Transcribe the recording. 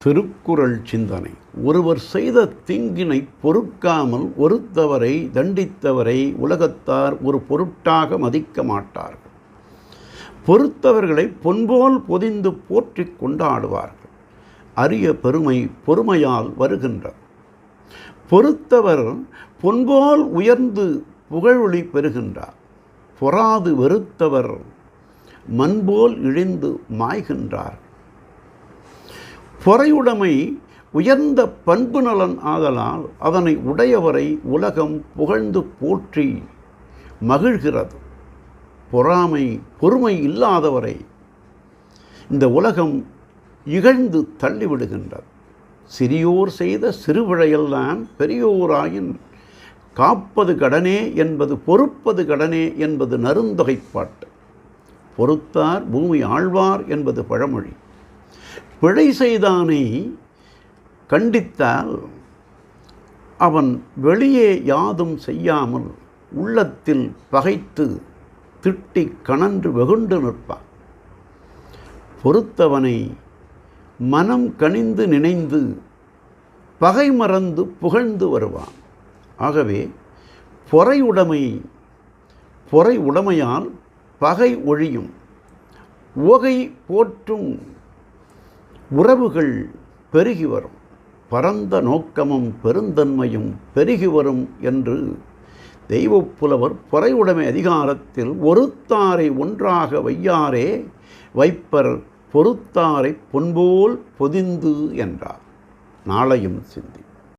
திருக்குறள் சிந்தனை. ஒருவர் செய்த தீங்கினை பொறுக்காமல் ஒருத்தவரை தண்டித்தவரை உலகத்தார் ஒரு பொருட்டாக மதிக்க மாட்டார்கள். பொறுத்தவர்களை பொன்போல் பொதிந்து போற்றி கொண்டாடுவார்கள். அரிய பெருமை பொறுமையால் வருகின்றது. பொறுத்தவர் பொன்போல் உயர்ந்து புகழொளி பெறுகின்றார். பொறாது வெறுத்தவர் மண்போல் இழிந்து மாய்கின்றார். பொறையுடைமை உயர்ந்த பண்பு நலன் ஆதலால் அதனை உடையவரை உலகம் புகழ்ந்து போற்றி மகிழ்கிறது. பொறுமை இல்லாதவரை இந்த உலகம் இகழ்ந்து தள்ளிவிடுகின்றது. சிறியோர் செய்த சிறுவிழையெல்லாம் பெரியோராயின் காப்பது கடனே என்பது பொறுப்பது கடனே என்பது நருந்தொகைப்பாட்டு. பொறுத்தார் பூமி ஆழ்வார் என்பது பழமொழி. பிழை செய்தானை கண்டித்தால் அவன் வெளியே யாதும் செய்யாமல் உள்ளத்தில் பகைத்து திட்டி கணன்று வெகுண்டு நிற்பான். பொறுத்தவனை மனம் கனிந்து நினைந்து பகை மறந்து புகழ்ந்து வருவான். ஆகவே பொறை உடைமையால் பகை ஒழியும். உவகை போற்றும் உறவுகள் பெருகி வரும். பரந்த நோக்கமும் பெருந்தன்மையும் பெருகி வரும் என்று தெய்வப்புலவர் பொறையுடைமை அதிகாரத்தில் ஒருத்தாரை ஒன்றாக வையாரே வைப்பர் பொறுத்தாரை பொன்போல் பொதிந்து என்றார். நாளையும் சிந்தி.